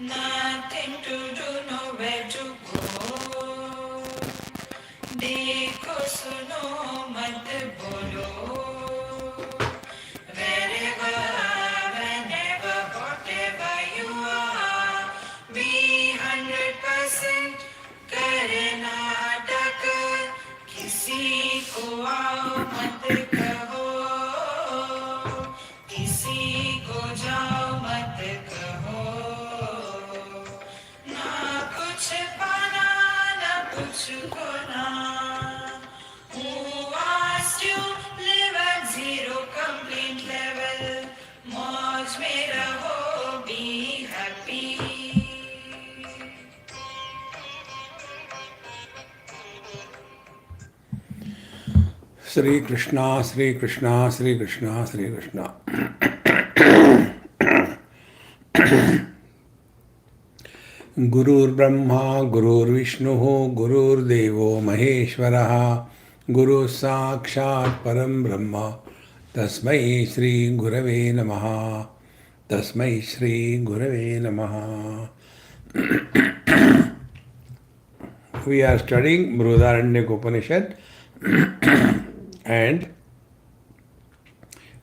nothing to do, nowhere to go. देखो सुनो मत बोलो, wherever, whenever, whatever you are, be 100% Karnataka, किसी को आओ मत कहो, किसी को जाओ मत कहो, ना कुछ पाना ना कुछ खोना. Who asked you live at zero complaint level? मौज में रहो, be happy. Sri Krishna, Sri Krishna, Sri Krishna, Sri Krishna. Gurur Brahma, Gurur Vishnu, Gurur Devo Maheshwaraha, Guru Sakshat Param Brahma, Tasmai Sri Gurave Namaha, Tasmai Sri Gurave Namaha. We are studying Brihadaranyaka Upanishad and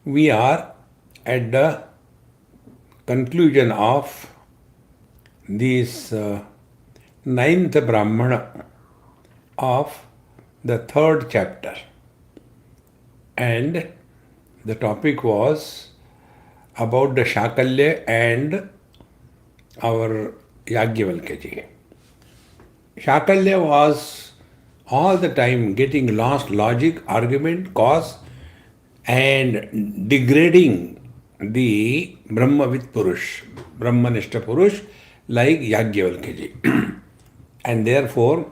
we are at the conclusion of this ninth Brahmana of the third chapter, and the topic was about the Shakalya and our Yajnavalkya. Shakalya was all the time getting lost logic, argument, cause, and degrading the Brahmavid Purush, Brahmanishta Purush, like Yajnavalkya. And therefore,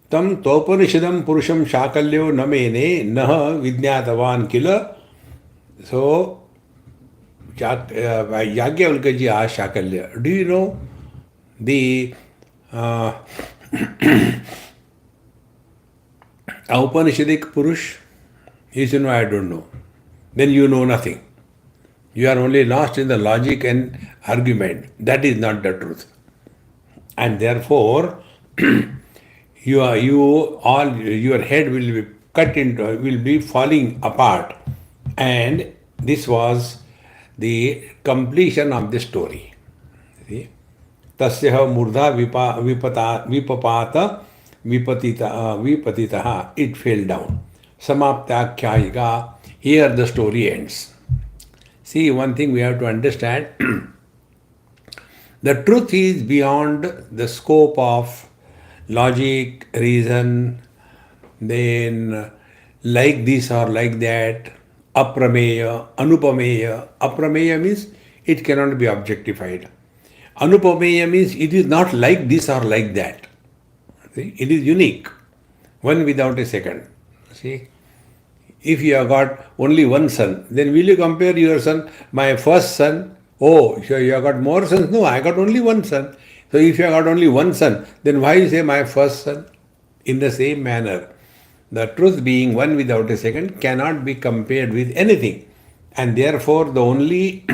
tam topanishadam purusham shakalyo namene naha vidnyatavan kila. So, Yajnavalkya asked Shakalya, do you know the Upanishadic Purush? He said, no, I don't know. Then you know nothing. You are only lost in the logic and argument. That is not the truth. And therefore, your head will be cut into, will be falling apart. And this was the completion of the story. See? Tasyaha murdha vipapata vipatitaha. It fell down. Samaptakyayiga. Here the story ends. See, one thing we have to understand. The truth is beyond the scope of logic, reason, then like this or like that, aprameya, anupameya. Aprameya means it cannot be objectified. Anupameya means it is not like this or like that. See? It is unique, one without a second. See? If you have got only one son, then will you compare your son, my first son? Oh, so you have got more sons? No, I got only one son. So if you have got only one son, then why you say my first son? In the same manner, the truth being one without a second cannot be compared with anything. And therefore, the only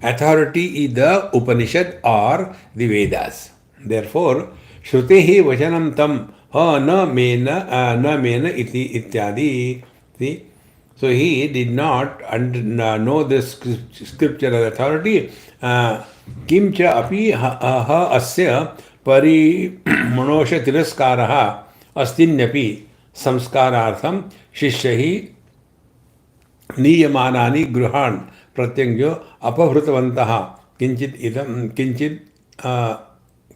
authority is the Upanishad or the Vedas. Therefore, Shrutehi Vajanam Tam Ha Na Mena Iti Ityadi. See? So he did not know the scriptural authority. Kimcha api ha asya pari manosha tiraskaraha astinyapi samskarartham shishyahi niyamanani gruhan pratyangyo apahrutantaha kinchit idam kinchit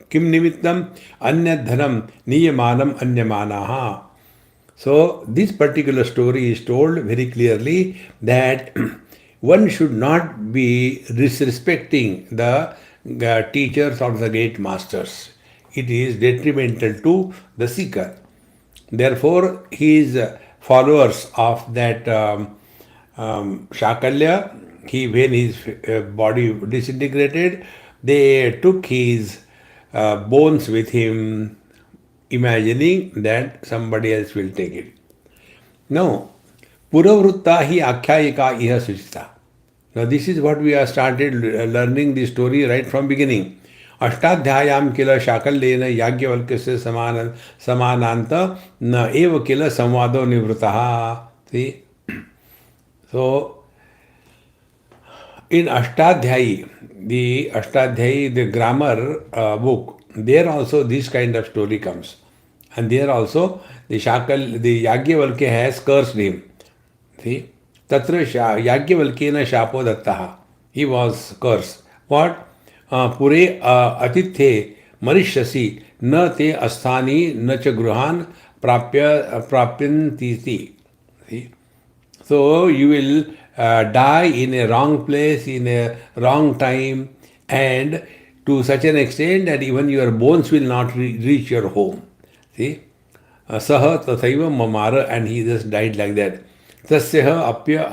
kim nimittam anyadhanam niyamanam anyamanaha. So this particular story is told very clearly that one should not be disrespecting the teachers or the great masters. It is detrimental to the seeker. Therefore, his followers of that Shakalya, when his body disintegrated, they took his bones with him, imagining that somebody else will take it. No, Puravrutta hi akhyayika iha suchita. Now this is what we have started learning the story right from beginning. अष्टाध्यायाम किल शाकल्येन याज्ञवल्क्यस्य समानांत न एव किल संवादो निवृतः. See, so in Ashtadhyayi, the grammar book, there also this kind of story comes, and there also the Yajnavalkya has cursed him. See, tatra Yajnavalkyena shapo dattaha. He was cursed. What? Pure atithe marishyasi na te asthani na cha gruhan prapyantiti. See? So you will die in a wrong place, in a wrong time, and to such an extent that even your bones will not reach your home. See? Saha tathaiva mamara, and he just died like that. Tasyaha apya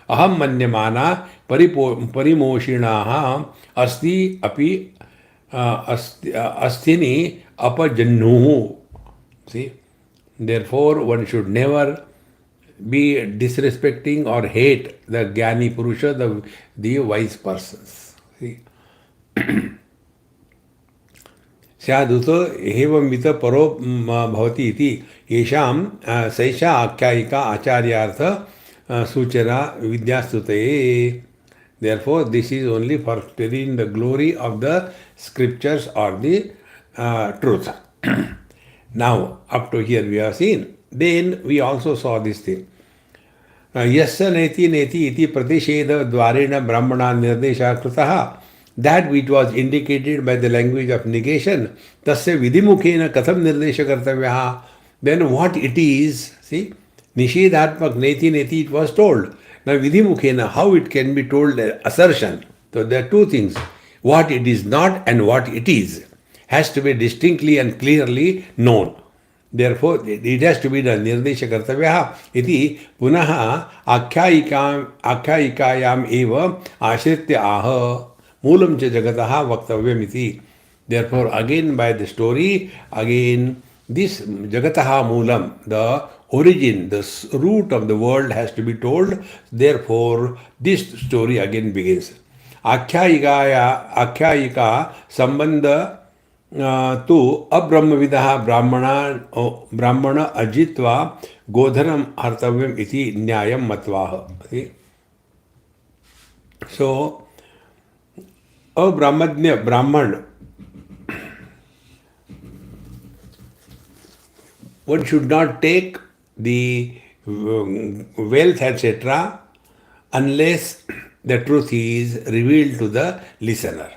aham manyamana parimoshinaha asti api asthini apajannuhu. See? Therefore, one should never be disrespecting or hate the Jnani Purusha, the wise persons. See? स्यादुतो एवंवित परो भवति इति येषां सैषा आख्यायिका आचार्यार्थ सूचना विद्यास्तुते. Therefore, this is only for telling the glory of the scriptures or the truth. Now, up to here we have seen. Then we also saw this thing. Yasya neti neti iti pratisheda dvarena brahmana nirdesha kritaha. That which was indicated by the language of negation, tasya vidhimukhena katham nirdesha kartavyaha. Then what it is, see, nishedhatmak neti neti, it was told. Now vidhimukhena, how it can be told, assertion. So there are two things. What it is not and what it is has to be distinctly and clearly known. Therefore, it has to be done. Nirdesha kartavyaha iti punaha akhyayikayam eva ashritya aha moolam cha jagataha vaktavyam iti. Therefore, again by the story, again this jagataha moolam, the origin, the root of the world has to be told. Therefore, this story again begins. Akhyayika sambandha tu abrahmavidah brahmana ajitva godhanam hartavyam iti nyayam matvaha. So, a Brahman, one should not take the wealth, etc., unless the truth is revealed to the listener.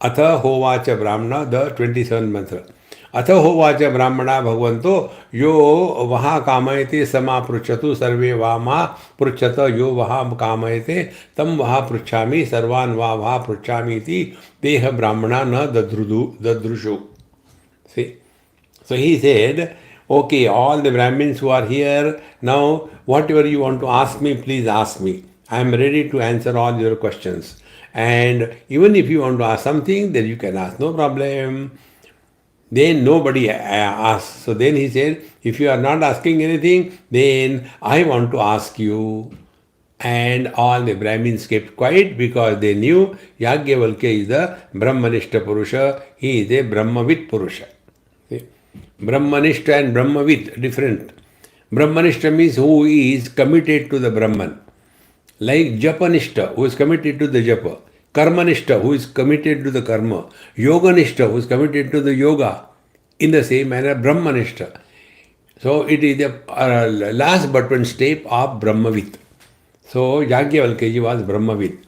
Atha hovacha brahmana, the 27th mantra. Atha hovacha brahmana bhagvanto yo vaha kamayate sama pruchatu sarve vama pruchata yo vaha kamayate tam vaha pruchami sarvan vaha pruchami iti teha brahmana na dadrushu. See? So he said, okay, all the Brahmins who are here, now whatever you want to ask me, please ask me. I am ready to answer all your questions. And even if you want to ask something, then you can ask, no problem. Then nobody asked. So then he said, if you are not asking anything, then I want to ask you. And all the Brahmins kept quiet because they knew Yajnavalkya is the Brahmanishta Purusha. He is a Brahmavit Purusha. See? Brahmanishta and Brahmavit, different. Brahmanishta means who is committed to the Brahman. Like Japanishta, who is committed to the Japa. Karmanishta, who is committed to the Karma. Yoganishta, who is committed to the Yoga. In the same manner, Brahmanishta. So it is the last but one step of Brahmavit. So Yajnavalkya was Brahmavit.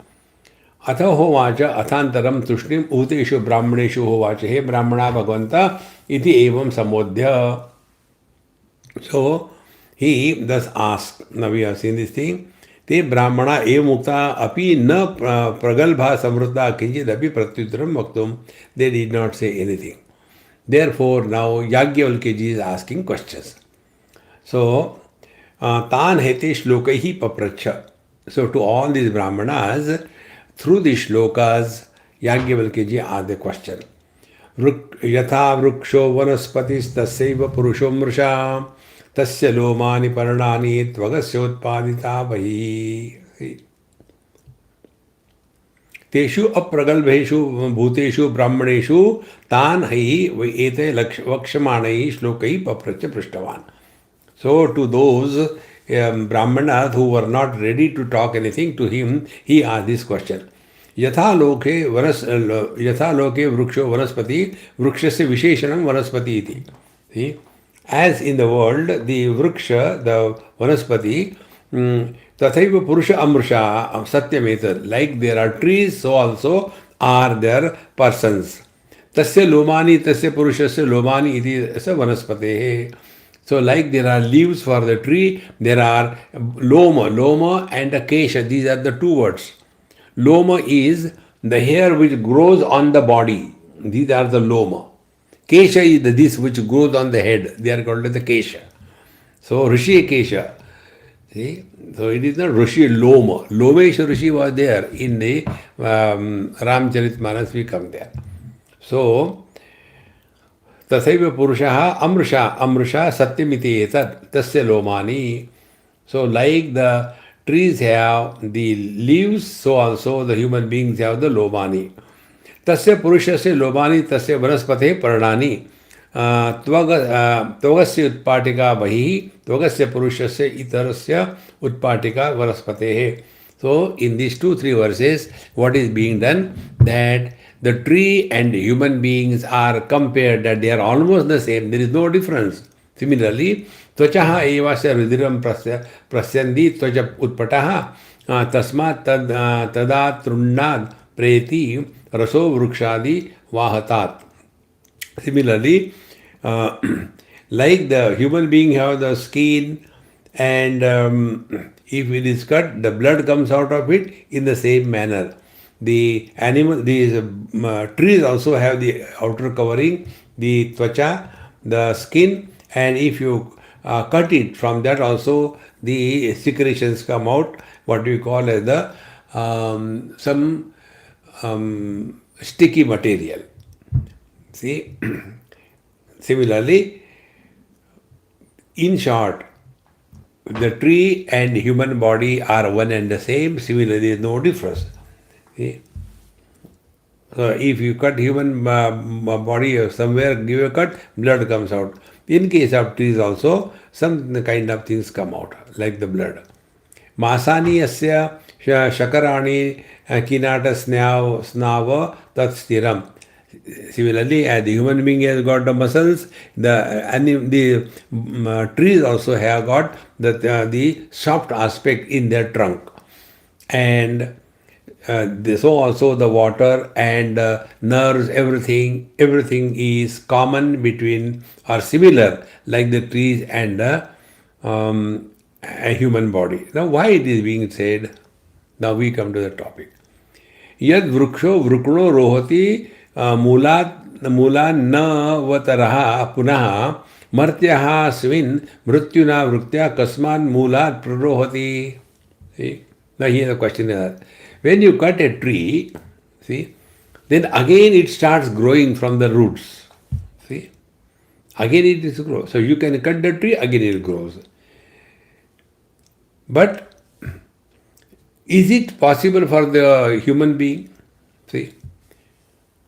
Atha hovacha athantaram tushnim uteshu brahmaneshu hovacha he brahmana bhagavanta iti evam samodhya. So he thus asked, now we have seen this thing, te brahmana evamukta api na pragalbha samruddha kinchid api pratyuttaram vaktum. They did not say anything. Therefore now Yajnavalkya is asking questions. So tan hete shlokaihi papracha. So to all these brahmanas, through these shlokas, Yajnavalkya asked the question. Yatha vruksho vanaspatis tasyaiva purusho tasya lomani parnani tvagasya utpadita vahi. तेषु अप्रगल्भेषु भूतेषु ब्राह्मणेषु तान् हि एते वक्ष्यमाणैः श्लोकैः पप्रच्छ पृष्टवान्. So to those Brahmanas who were not ready to talk anything, to him he asked this question. यथा लोके वृक्षो वनस्पति वृक्षस्य विशेषणं वनस्पति इति. See, as in the world the vriksha, the vanaspati, tathaiva purusha amrusha satyametat, like there are trees, so also are there persons. Tasya lomani tasya purushasya lomani iti sa vanaspate. So like there are leaves for the tree, there are loma and a kesha. These are the two words. Loma is the hair which grows on the body. These are the loma. Kesha is this which grows on the head. They are called the kesha. So Rishi Kesha. See? So it is not Rishi Loma. Lomesh Rishi was there in the Ramcharitmanas, we come there. So Tasaiva Purushaha Amrusha Satyamiti Etat Tasya Lomani. So like the trees have the leaves, so also the human beings have the lomani. Tasya Purushasya lomani tasya vanaspate parnani. Tvagasya utpatika bahi tvagasya purushasya itarasya utpatika vanaspate. So in these 2-3 verses, what is being done? That the tree and human beings are compared, that they are almost the same. There is no difference. Similarly, tvachaha evasya rudiram prasyandi tvacha utpataha tasmat tada trunnad preti raso vrukshadi vahatat. Similarly, like the human being have the skin, and if it is cut, the blood comes out of it in the same manner. The animal, these trees also have the outer covering, the tvacha, the skin, and if you cut it, from that also the secretions come out, what we call as the some sticky material. See, similarly, in short, the tree and human body are one and the same. Similarly, there is no difference. See? So if you cut human body somewhere, give a cut, blood comes out. In case of trees also, some kind of things come out, like the blood. Masani asya shakarani kinata snava tat stiram. Similarly, as the human being has got the muscles, the trees also have got the soft aspect in their trunk. And so also the water and nerves, everything is common between or similar like the trees and the a human body. Now why it is being said? Now we come to the topic. Yad vruksho vrukno rohati mula na vataraha punaha martyaha svin mrutyuna vruktya kasman mula prarohati. See? Now here the question is, when you cut a tree, see, then again it starts growing from the roots. See? Again it is grow. So you can cut the tree, again it grows. But is it possible for the human being? See?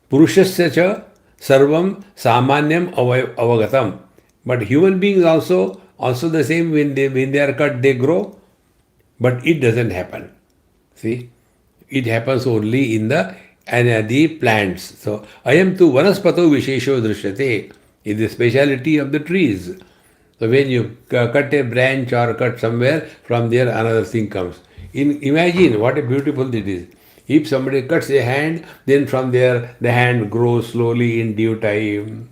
Purushasya cha sarvam samanyam avagatam. But human beings also the same, when they are cut, they grow. But it doesn't happen. See? It happens only in the plants. So, ayam tu vanaspato vishesho drishyate is the speciality of the trees. So, when you cut a branch or cut somewhere, from there another thing comes. Imagine what a beautiful it is. If somebody cuts a hand, then from there the hand grows slowly in due time.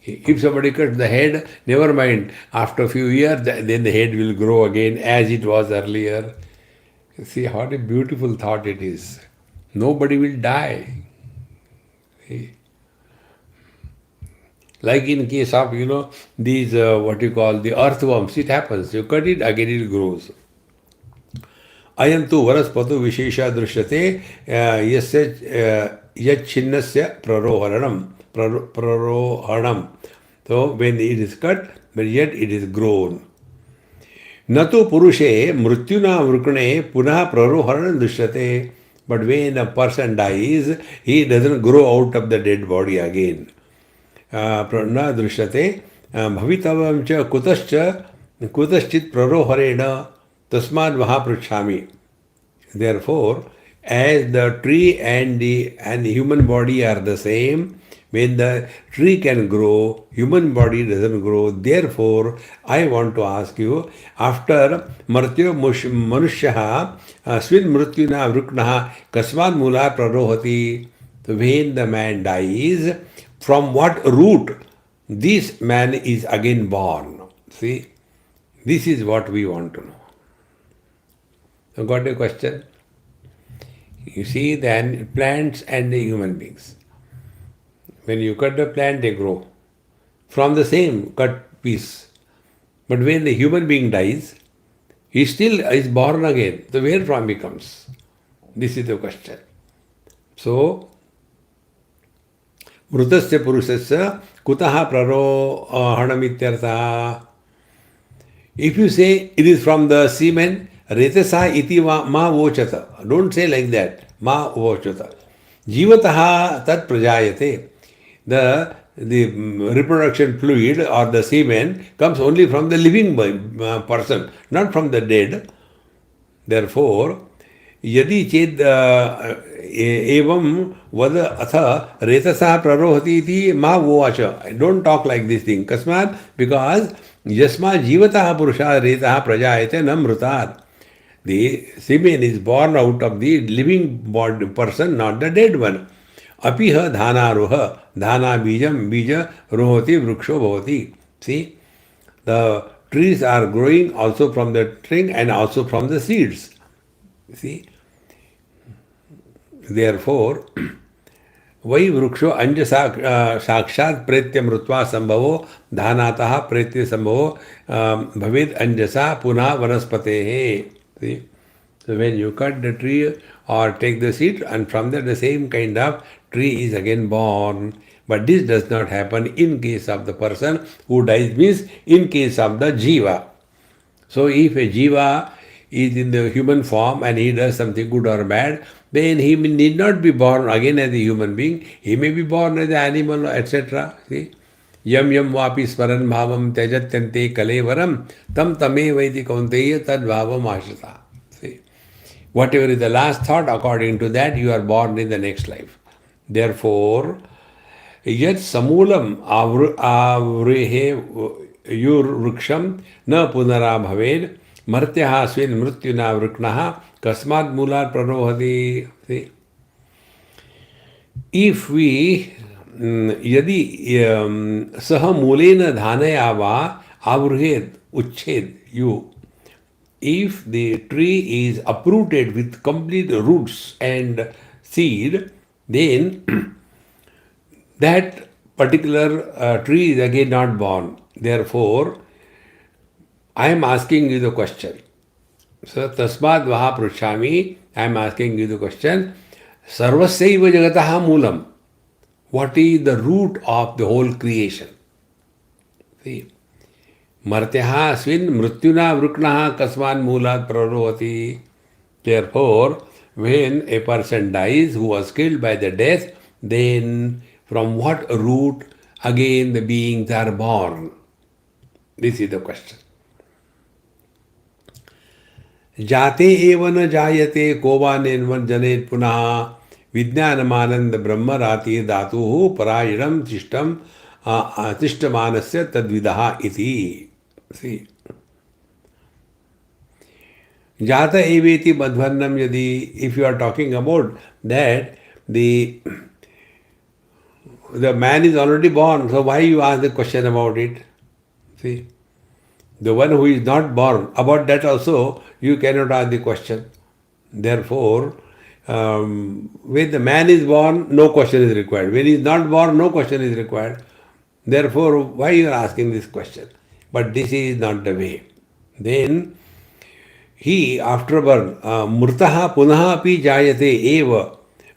If somebody cuts the head, never mind, after a few years, then the head will grow again as it was earlier. See what a beautiful thought it is. Nobody will die. See? Like in case of, these, what you call, the earthworms, it happens. You cut it, again it grows. Ayam tu vanaspatu vishesha drishyate yacchinnasya prarohanam. So when it is cut, but yet it is grown. Natu purushe mrutyuna vrukne punah praroharan drishyate. But when a person dies, he doesn't grow out of the dead body again. न दृश्यते भवितव्यं च कुतश्चित् प्ररोहरेण तस्माद् वहा पृच्छामि. Therefore, as the tree and the human body are the same, when the tree can grow, human body doesn't grow. Therefore, I want to ask you, after martyo manushyaha swin mrutyuna vruknaha kasmad mula prarohati, when the man dies, from what root this man is again born? See, this is what we want to know. You got a question? You see the plants and the human beings. When you cut the plant, they grow from the same cut piece. But when the human being dies, he still is born again. So where from he comes? This is the question. So, mrutasya purusasya kutaha prarohanamityartha. If you say it is from the semen, retasa iti ma vochata. Don't say like that. Ma vochata. Jivataha tat prajayate. The reproduction fluid or the semen comes only from the living person, not from the dead. Therefore, यदि चेद एवं वद अथ रेतसा प्ररोहति इति मा वोवाच. Don't talk like this thing. कस्मात्? Because यस्मात् जीवतः पुरुषात् रेतः प्रजायते न मृतात्. The semen is born out of the living body person, not the dead one. Apiha dhanaroha, dhana bijam, bija rohoti vruksho bhavati. See, the trees are growing also from the tree and also from the seeds. See, therefore, वही वृक्षो अंज साक्षात प्रेत्य मृत्वा संभवो धानातः प्रेत्य संभवो भवेद अंजसा पुनः वनस्पते है. So when you cut the tree or take the seed, and from that the same kind of tree is again born. But this does not happen in case of the person who dies, means in case of the jiva. So if a jiva is in the human form and he does something good or bad, then he need not be born again as a human being. He may be born as an animal, etc. See? Yam yam vapi smaran bhavam tyajatyante kalevaram tam tame vaiti kaunteya tad bhavam ashrita. See? Whatever is the last thought, according to that, you are born in the next life. Therefore, yat samulam avrihe yur vruksham na punara bhaved martyaha swin mrutyuna vruknaha kasmad mular prarohati. If we यदि सह मूलेन धानया वा आवृहेद उच्छेद you, if the tree is uprooted with complete roots and seed, then that particular tree is again not born. Therefore, I am asking you the question. So, tasmad vaha pruchhami, I am asking you the question. Sarvasaiva jagataha moolam. What is the root of the whole creation? See, martyaha swin mrutyuna vruknaha kasman mulat prarohati. Therefore, when a person dies who was killed by the death, then from what root again the beings are born? This is the question. Jate eva na jayate kova nenvan janet punaha विज्ञानमानंद ब्रह्मराति धातु परायणम तिष्ठमानस्य तद्विदः इति. जात एवेति मध्वन्नम. यदि if you are talking about that the man is already born, so why you ask the question about it? See, the one who is not born, about that also you cannot ask the question. Therefore, when the man is born, no question is required. When he is not born, no question is required. Therefore, why you are asking this question? But this is not the way. Then, he after birth, murtaha punaha api jayate eva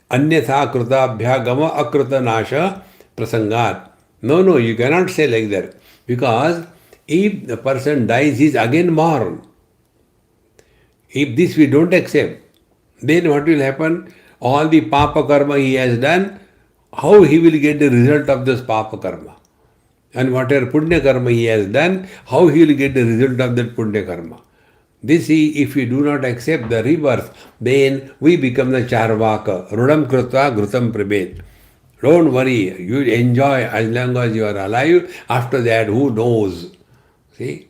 anyatha krita bhyagama akrita nasha prasangat. No, you cannot say like that. Because if the person dies, he is again born. If this we don't accept, then what will happen? all the papa karma he has done, how he will get the result of this papa karma? And whatever punya karma he has done, how he will get the result of that punya karma? If we do not accept the rebirth, then we become the charvaka. Rudam krutva grutam prabhet. Don't worry, you enjoy as long as you are alive. After that, who knows? See?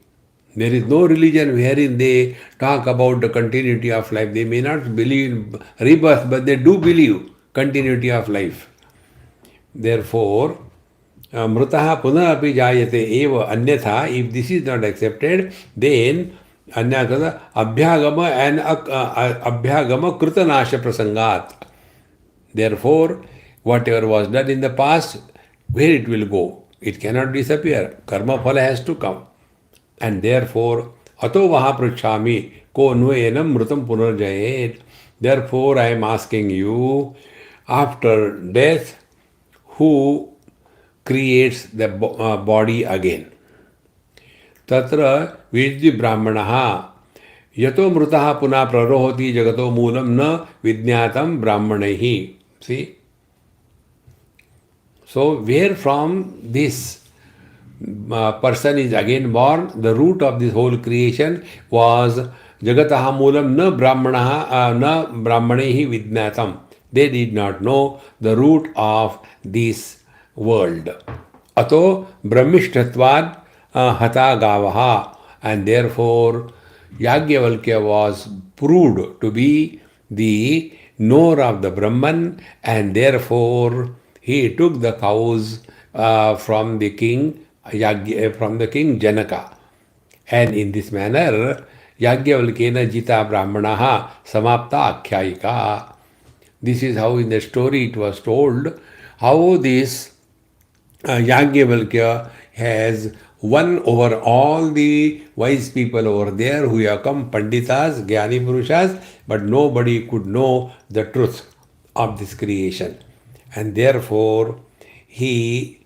There is no religion wherein they talk about the continuity of life. They may not believe in rebirth, but they do believe continuity of life. Therefore, mrutaha punah api jayate eva anyatha, if this is not accepted, then anyatha abhyagama and abhyagama krutanasha prasangat. Therefore, whatever was done in the past, where it will go? It cannot disappear. Karma phala has to come. And therefore, ato vaha pruchhami ko nuenam mrutam punarjayet. Therefore, I am asking you, after death, who creates the body again? Tatra vidhi brahmanaha yato mrutaha puna prarohoti jagato moolam na vidnyatam brahmanehi. See? So, where from this person is again born, the root of this whole creation was jagataha moolam na brahmanaha na brahmanehi vidnatam. They did not know the root of this world. Ato brahmishtatvad hata gavaha. And therefore, Yagyavalkya was proved to be the knower of the Brahman, and therefore he took the cows from the king Janaka. And in this manner, Yagyavalkena jita brahmanaha samapta akhyayika. This is how in the story it was told, how this Yagyavalkya has won over all the wise people over there who have come, Panditas, Jnani Purushas, but nobody could know the truth of this creation. And therefore, he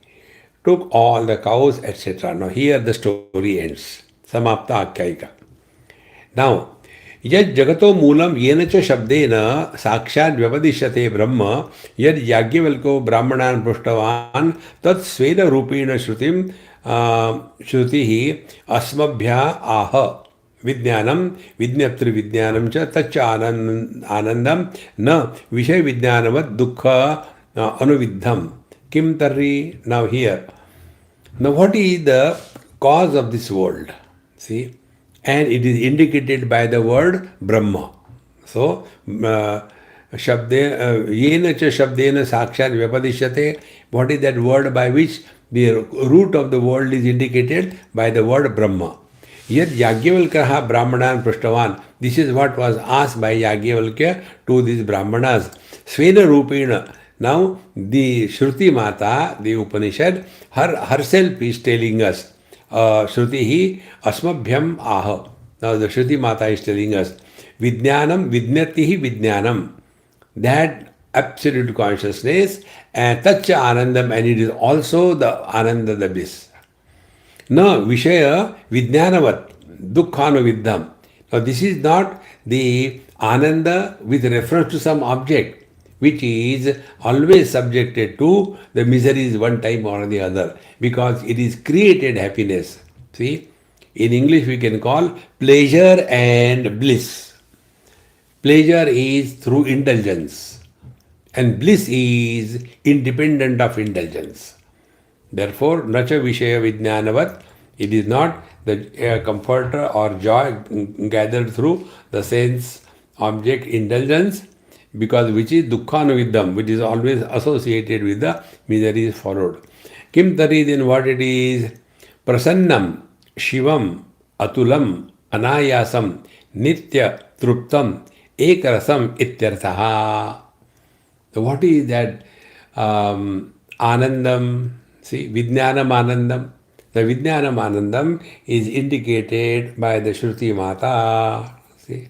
took all the cows, etc. Now, here the story ends. Samapta Akyaika. Now, यद जगतो मूलम येन च शब्देन साक्षात् व्यपदिश्यते ब्रह्म यद याज्ञवल्क्यो ब्राह्मणान् पृष्टवान् तत् स्वेन रूपेण श्रुतिः अस्मभ्यः आह विज्ञानं विज्ञप्ति विज्ञानं च तच्च आनन्दं न विषय विज्ञानवत् दुःख अनुविद्धं किम तर्हि. Now here, now what is the cause of this world? See, and it is indicated by the word Brahma. So, yena cha shabdena sakshat vyapadishyate. What is that word by which the root of the world is indicated? By the word Brahma. Yad Yagyavalkya Brahmanan Prashtavan. This is what was asked by Yagyavalkya to these Brahmanas. Svena Rupena. Now, the Shruti Mata, the Upanishad, herself is telling us, Shruti asmabhyam aha. Now the Shruti Mata is telling us, Vijnanam vidnyatihi vijnanam. That absolute consciousness, and tacha anandam, and it is also the ananda, the bliss. Na vishaya vijnanavat dukkhanaviddham. Now this is not the ananda with reference to some object, which is always subjected to the miseries one time or the other, because it is created happiness. See, in English we can call pleasure and bliss. Pleasure is through indulgence, and bliss is independent of indulgence. Therefore, nacha vishaya vijnanavat, it is not the comfort or joy gathered through the sense object indulgence, because which is dukkhanuviddham, which is always associated with the miseries followed. Kim tari, then what it is? Prasannam, shivam, atulam, anayasam, nitya, truptam, ekarasam ityarthaha. So what is that anandam? See, vijnanam anandam. The vijnanam anandam is indicated by the Shruti Mata. See.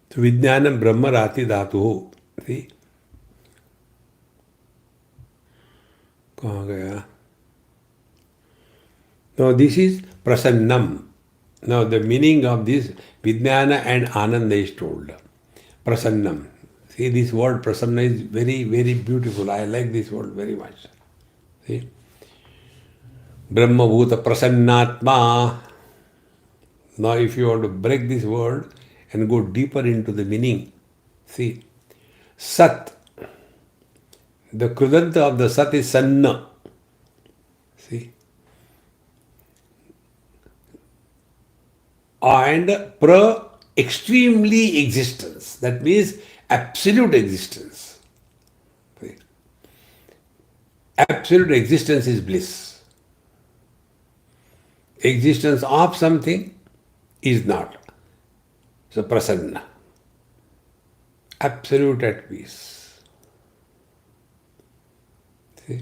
So Vijnanam Brahma Rati Dhatu. See? कहाँ गया? Now this is prasannam. Now the meaning of this Vijnana and Ananda is told. Prasannam. See, this word prasanna is very, very beautiful. I like this word very much. See? Brahma Bhuta Prasannatma. Now if you want to break this word and go deeper into the meaning, see, Sat. The Krudanta of the Sat is Sanna. See? And pra, extremely existence. That means absolute existence. See? Absolute existence is bliss. Existence of something is not. So prasanna. Absolute at peace. See?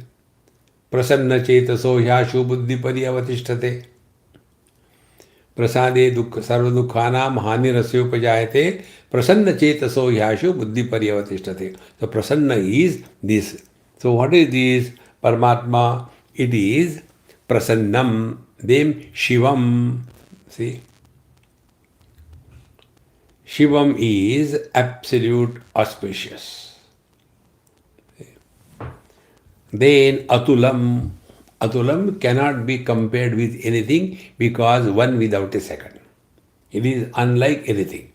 Prasanna chetaso hyashu buddhi pariyavatisthate. प्रसादे दुख सर्व दुखानाम हानि रस्योपजायते प्रसन्न चेतसो ह्याशु बुद्धि पर्यवतिष्ठते. So prasanna is this. So what is this Paramatma? It is prasannam, then Shivam. See, Shivam is absolute auspicious. Then Atulam. Atulam cannot be compared with anything because one without a second. It is unlike anything.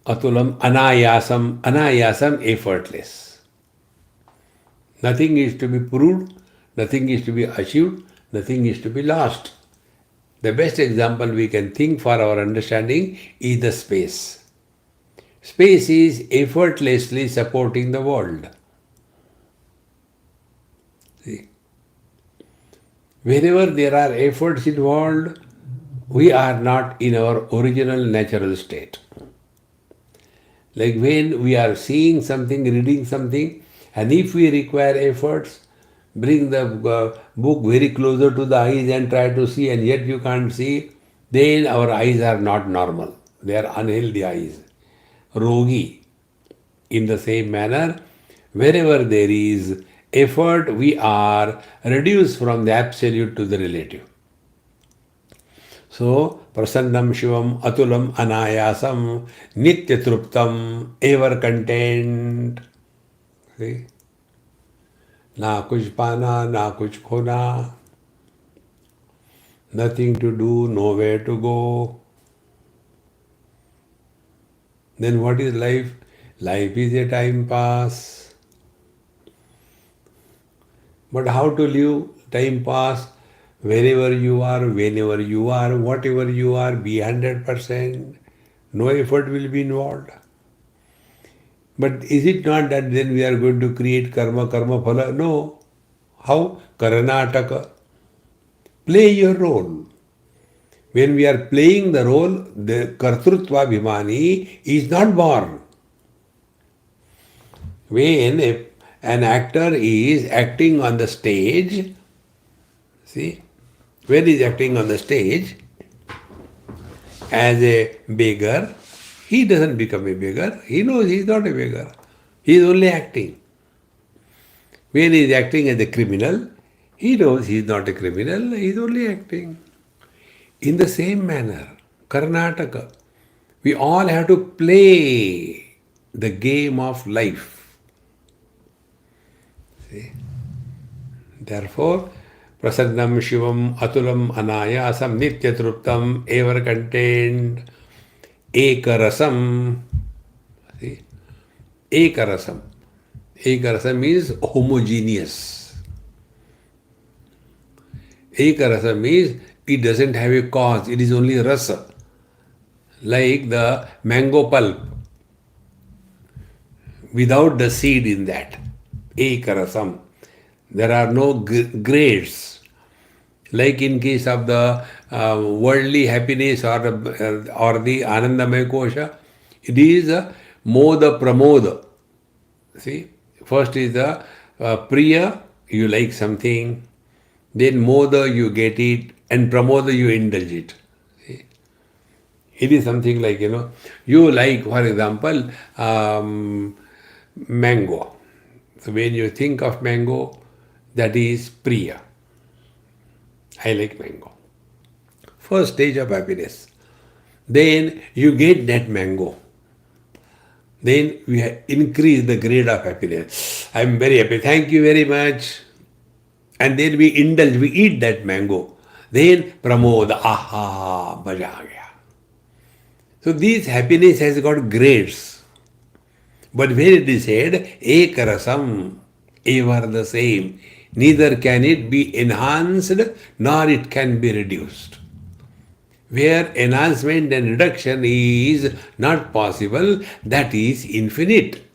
Atulam anayasam. Anayasam effortless. Nothing is to be proved, nothing is to be achieved, nothing is to be lost. The best example we can think for our understanding is the space. Space is effortlessly supporting the world. See? Whenever there are efforts involved, we are not in our original natural state. Like when we are seeing something, reading something, and if we require efforts, bring the book very closer to the eyes and try to see, and yet you can't see, then our eyes are not normal. They are unhealthy eyes. Rogi. In the same manner, wherever there is effort, we are reduced from the absolute to the relative. So, prasannam shivam atulam anayasam nitya truptam ever content. See? Na kuch pana, na kuch khona. Nothing to do, nowhere to go. Then what is life? Life is a time pass. But how to live time pass? Wherever you are, whenever you are, whatever you are, be 100%. No effort will be involved. But is it not that then we are going to create karma phala? No. How? Karnataka. Play your role. When we are playing the role, the kartrutva bhimani is not born. When an actor is acting on the stage, see, when he is acting on the stage as a beggar, he doesn't become a beggar. He knows he is not a beggar. He is only acting. When he is acting as a criminal, he knows he is not a criminal, he is only acting. In the same manner, Karnataka, we all have to play the game of life. See? Therefore, prasannam shivam atulam anayasam nitya truptam ever contained ekarasam. See? Ekarasam. Ekarasam means homogeneous. Ekarasam means it doesn't have a cause, it is only rasa. Like the mango pulp, without the seed in that. Ekarasam. There are no grades. Like in case of the worldly happiness or the Anandamaya Kosha, it is Moda Pramoda. See, first is the Priya, you like something, then Moda, you get it, and Pramoda, you indulge it. See? It is something like, you like, for example, mango. So when you think of mango, That is Priya. I like mango. First stage of happiness. Then you get that mango. Then we increase the grade of happiness. I am very happy. Thank you very much. And then we indulge, we eat that mango. Then pramod, aha, maja aa gaya. So this happiness has got grades. But when it is said, ekarasam, ever the same, neither can it be enhanced nor it can be reduced. Where enhancement and reduction is not possible, that is infinite.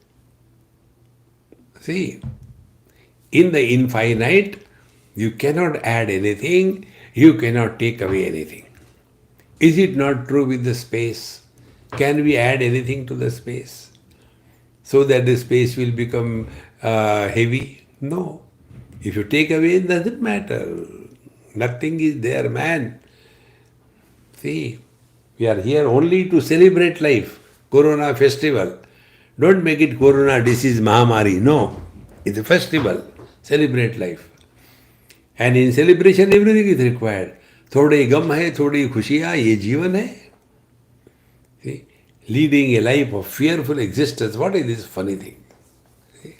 See, in the infinite, you cannot add anything, you cannot take away anything. Is it not true with the space? Can we add anything to the space so that the space will become heavy? No. If you take away, it doesn't matter. Nothing is there, man. See, we are here only to celebrate life. Corona festival. Don't make it Corona disease Mahamari. No. It's a festival. Celebrate life. And in celebration, everything is required. थोड़े गम है, थोड़ी खुशियाँ, ये जीवन है. See? Leading a life of fearful existence. What is this funny thing? See?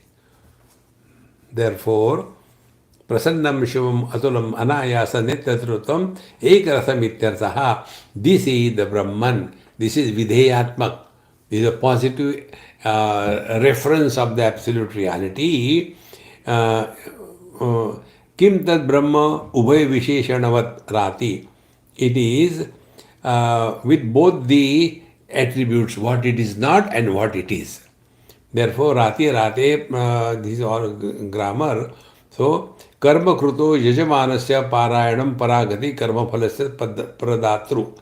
Therefore, Prasannam Shivam Atulam Anayasa Nityatrutam Ekarasam Ityarthaha. This is the Brahman. This is Vidheyatmak. This is a positive reference of the absolute reality. Kim tad Brahma Ubhay Visheshanavat Rati. It is with both the attributes, what it is not and what it is. Therefore, Rati Rate, this is all grammar. So, Karma Kruto Yajamanasya Parayanam Paragati Karma Phalasya Pradatru.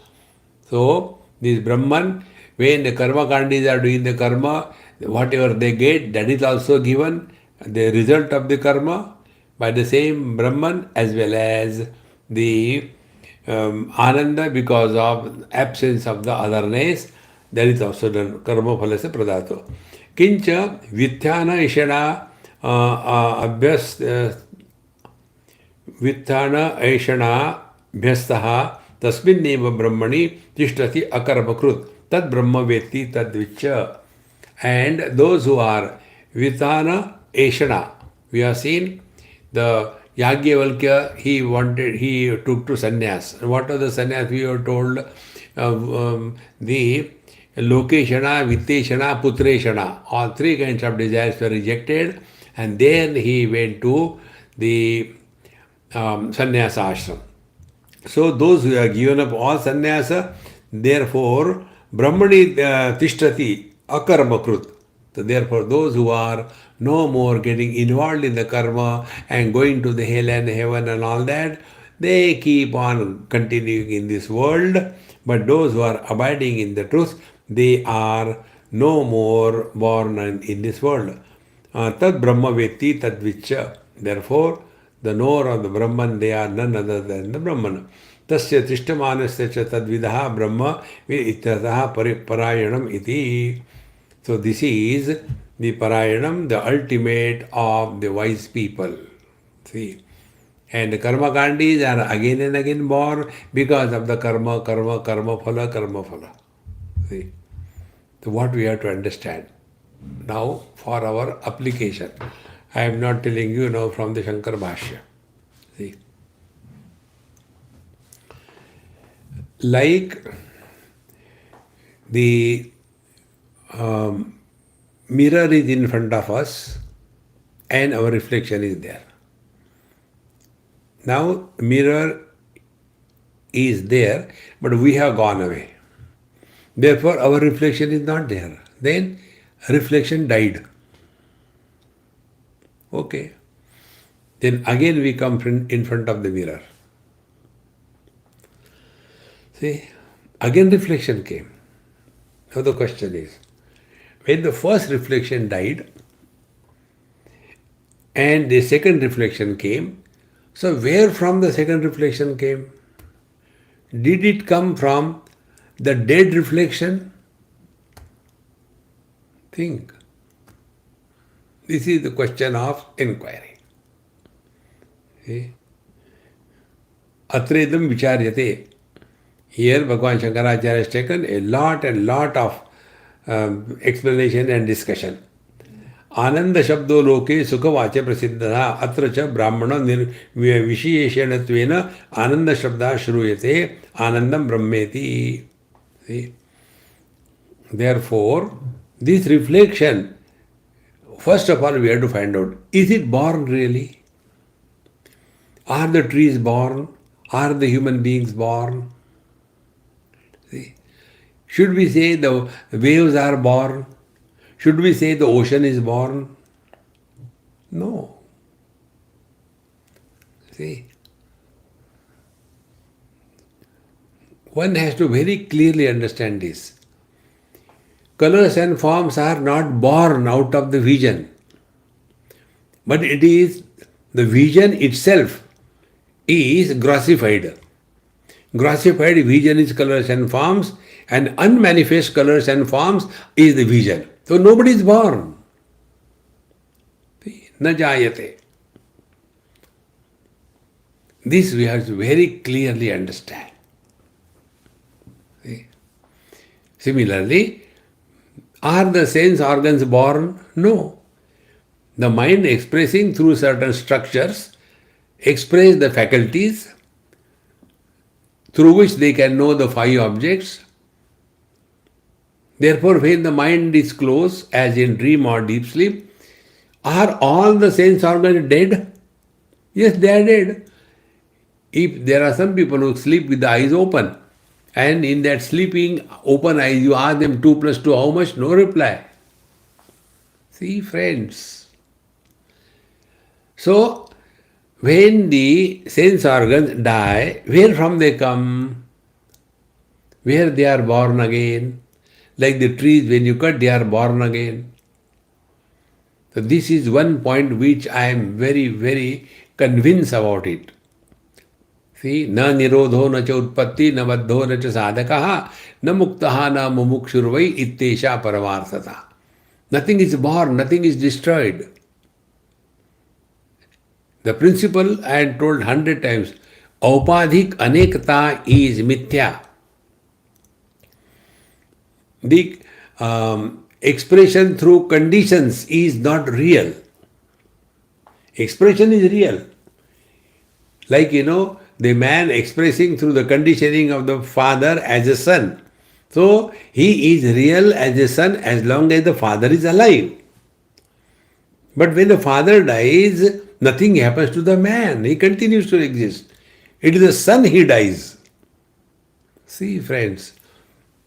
So, this Brahman, when the karma kandis are doing the karma, whatever they get, that is also given, the result of the karma, by the same Brahman as well as the Ananda because of absence of the otherness, that is also done. Karma phalasya pradato. Kincha vitthana ishana abhyas vitthana ishana bhyastaha tasminneva brahmani tishtati akarmakrut tad brahma vetti tad vichya. And those who are vitthana ishana, we have seen the Yagyavalkya, he took to sannyas. What was the sannyas? We were told the lokeshana, vitteshana, putreshana. All three kinds of desires were rejected, and then he went to the sannyasa ashram. So those who have given up all sannyasa, therefore Brahmani tishtati akarmakrut. So therefore, those who are no more getting involved in the karma and going to the hell and heaven and all that, they keep on continuing in this world. But those who are abiding in the truth, they are no more born in this world. Tad Brahma Vetti Tad Vichya. Therefore, the knower of the Brahman, they are none other than the Brahman. Tasya Tishtamanasya cha Tadvidaha Brahma Ityataha Parayanam iti. So this is the Parayanam, the ultimate of the wise people. See. And the karma kandis are again and again born because of the karma phala. See. So what we have to understand. Now for our application. I am not telling you now from the Shankara Bhashya. See. Like the mirror is in front of us and our reflection is there. Now mirror is there, but we have gone away. Therefore our reflection is not there. Then reflection died. Okay. Then again we come in front of the mirror. See, again reflection came. Now the question is, when the first reflection died and the second reflection came, so where from the second reflection came? Did it come from the dead reflection? Think. This is the question of inquiry. See? Atredam vicharyate. Here Bhagavan Shankaracharya has taken a lot and lot of explanation and discussion. आनंद शब्दो लोके सुखवाच्य प्रसिद्धः अत्र च ब्राह्मण विशेषणत्वेन आनंद शब्दः श्रूयते आनंदम ब्रह्मेति. Therefore, this reflection, first of all, we have to find out, is it born really? Are the trees born? Are the human beings born? See? Should we say the waves are born? Should we say the ocean is born? No. See? One has to very clearly understand this. Colors and forms are not born out of the vision, but it is the vision itself is grossified. Grossified vision is colors and forms, and unmanifest colors and forms is the vision. So nobody is born. Na jayate. This we have to very clearly understand. See? Similarly, are the sense organs born? No. The mind expressing through certain structures express the faculties through which they can know the five objects. Therefore, when the mind is closed, as in dream or deep sleep, are all the sense organs dead? Yes, they are dead. If there are some people who sleep with the eyes open, and in that sleeping open eyes, you ask them 2 plus 2 how much? No reply. See, friends. So, when the sense organs die, where from they come? Where they are born again? Like the trees, when you cut, they are born again. So this is one point which I am very, very convinced about it. See, na nirodho na cha utpatti, na baddho na cha sadhakaha, na muktaha na mumukshurvai ittesha paramarthata. Nothing is born, nothing is destroyed. The principle I had told 100 times, aupadhik anekta is mithya. The expression through conditions is not real. Expression is real. Like, the man expressing through the conditioning of the father as a son. So, he is real as a son as long as the father is alive. But when the father dies, nothing happens to the man. He continues to exist. It is the son he dies. See, friends.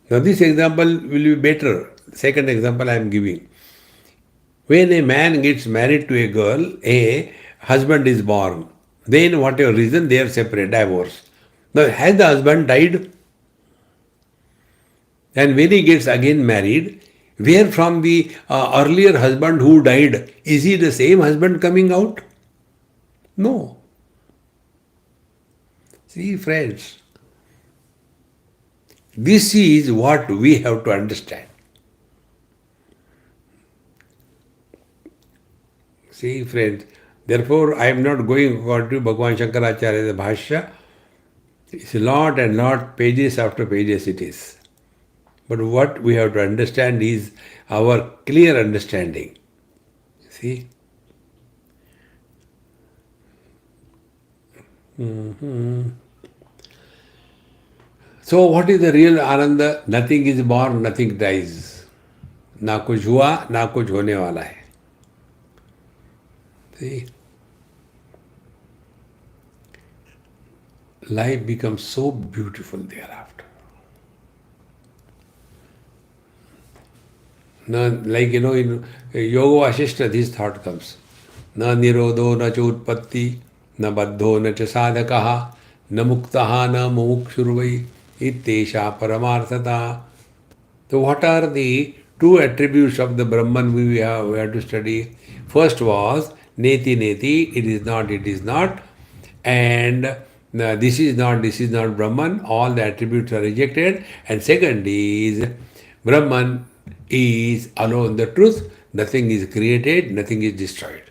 Now, this example will be better. Second example I am giving. When a man gets married to a girl, a husband is born. Then, whatever reason, they are separate, divorced. Now, has the husband died? And when he gets again married, where from the earlier husband who died, is he the same husband coming out? No. See, friends, this is what we have to understand. See, friends, therefore I am not going according to Bhagavan Shankaracharya's Bhashya. It's a lot and lot, pages after pages it is. But what we have to understand is our clear understanding. See? So what is the real Ananda? Nothing is born, nothing dies. ना कुछ हुआ, ना कुछ होने वाला है. See? Life becomes so beautiful thereafter. Now, like in Yoga Vasishta, this thought comes. Na nirodho na cha utpatti, na baddho na cha sadhakaha, na muktaha na mumukshurvai, ittesha paramarthata. So what are the two attributes of the Brahman we have to study? First was neti neti, it is not, and this is not Brahman, all the attributes are rejected. And second is Brahman is alone the truth, nothing is created, nothing is destroyed.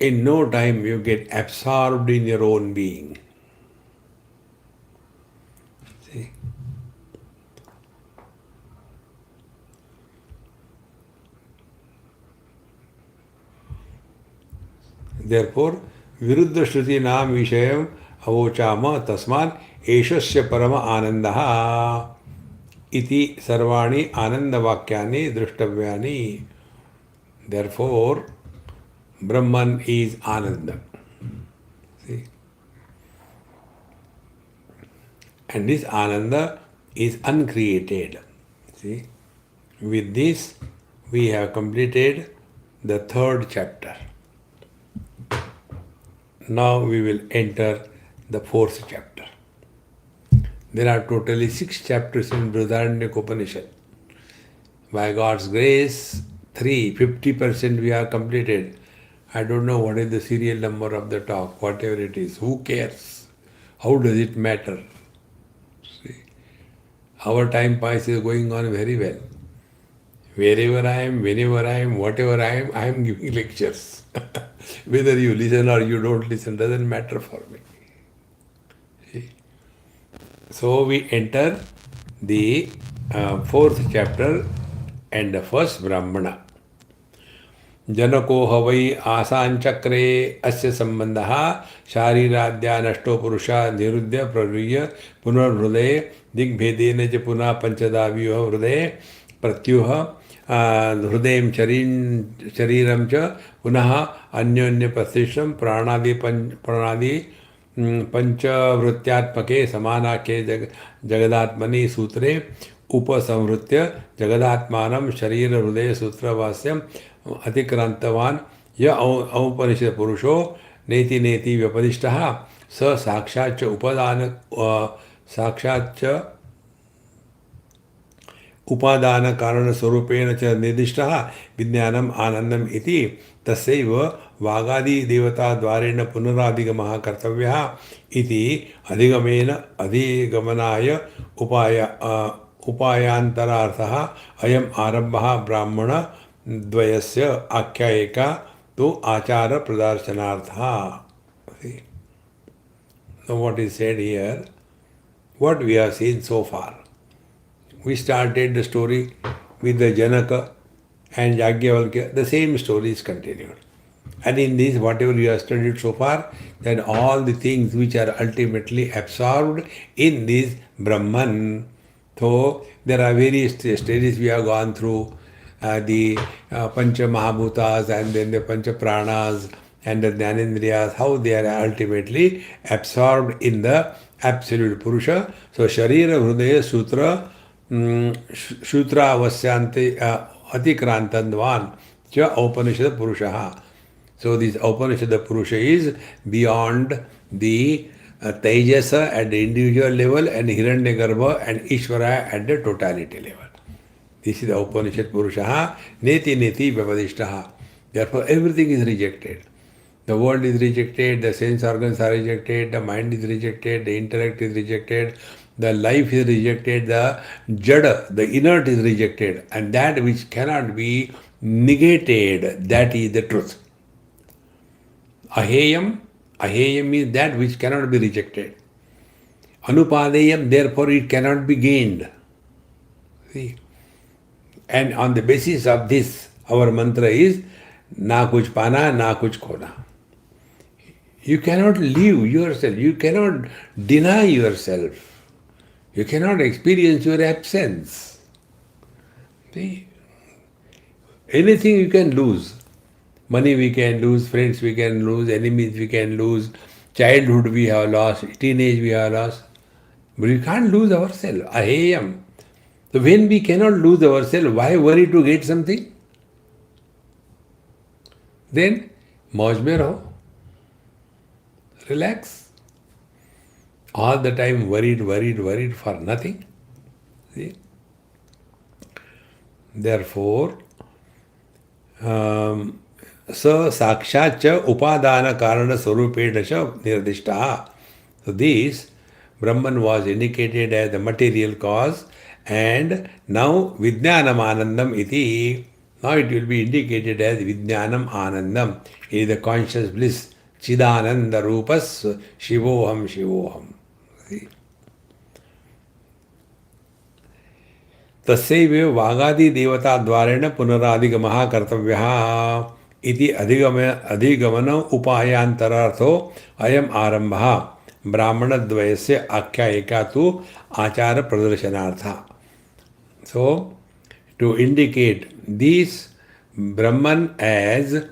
in no time you get absorbed in your own being. See? Therefore, viruddha shruti nam vishayam avochama tasman eshasya parama anandaha iti sarvani ananda vakyani drishtavyani. Therefore, Brahman is Ananda. See? And this Ananda is uncreated. See? With this, we have completed the third chapter. Now we will enter the fourth chapter. There are totally 6 chapters in Brihadaranyaka Upanishad. By God's grace, 50% we have completed. I don't know what is the serial number of the talk, whatever it is. Who cares? How does it matter? See, our time pass is going on very well. Wherever I am, whenever I am, whatever I am giving lectures. Whether you listen or you don't listen doesn't matter for me. See? So we enter the fourth chapter and the first Brahmana. जनको हवै आसांचक्रे अस्य संबंधः शारीराद्या नष्टो पुरुषा निरुद्य प्रगृह्य पुनर्हृदये दिग्भेदेन च पुनः पंचदाव्यूह हृदये प्रत्युह हृदयं शरीरं च पुनः अन्योन्य प्रतिष्ठं प्राणादि पंचवृत्त्यात्मके समानाख्ये जगदात्मनि सूत्रे उपसंहृत्य जगदात्मानं शरीर हृदय सूत्रवास्यम् अतिक्रांतवान य औपनिषद पुरुषो नेति नेति व्यपदिष्टः स साक्षाच्च उपादान कारण स्वरूपेण च निर्दिष्टः विज्ञानम् आनन्दम् इति तस्यैव वागादि देवता द्वारेण पुनराधिगमः कर्तव्यः इति अधिगमेन अधिगमनाय उपायान्तरार्थः अयम् आरम्भः ब्राह्मण द्वयस्य आख्यायिका तो आचार प्रदर्शनार्थः. So what is said here, what we have seen so far. We started the story with the Janaka and Yajnavalkya. The same story is continued. And in this, whatever you have studied so far, then all the things which are ultimately absorbed in this Brahman. So there are various stages we have gone through. The Pancha Mahabhutas and then the Pancha Pranas and the Jnanendriyas, how they are ultimately absorbed in the absolute Purusha. So Sharira Hrudaya Sutra Shutra Avasyante Atikrantandvan Cha Upanishad Purushaha. So this Upanishad Purusha is beyond the Tejasa at the individual level and Hiranyagarbha and Ishvara at the totality level. This is the Upanishad Purushaha, Neti Neti Vyavadishtaha. Therefore, everything is rejected. The world is rejected, the sense organs are rejected, the mind is rejected, the intellect is rejected, the life is rejected, the jada, the inert is rejected, and that which cannot be negated, that is the truth. Aheyam is that which cannot be rejected. Anupadeyam, therefore it cannot be gained. See? And on the basis of this, our mantra is na kuch pana, na kuch khona. You cannot leave yourself. You cannot deny yourself. You cannot experience your absence. See? Anything you can lose. Money we can lose, friends we can lose, enemies we can lose, childhood we have lost, teenage we have lost. But we can't lose ourselves. Aheyam. So when we cannot lose ourselves, why worry to get something? Then, mauj mein raho. Relax. All the time worried for nothing. See? Therefore, sa sakshat cha upadana karana swarupena cha nirdishtaha. So this, Brahman was indicated as the material cause, and now Vijnanam Anandam iti. Now it will be indicated as Vijnanam Anandam. It is the conscious bliss. Chidananda Rupas Shivoham Shivoham. See? तस्यैव वागादि देवता द्वारेण पुनराधिगमः कर्तव्यः इति अधिगमन उपायांतरार्थो अयम आरंभः ब्राह्मणद्वयस्य आख्यायिका तु आचार प्रदर्शनार्थः. So to indicate this Brahman as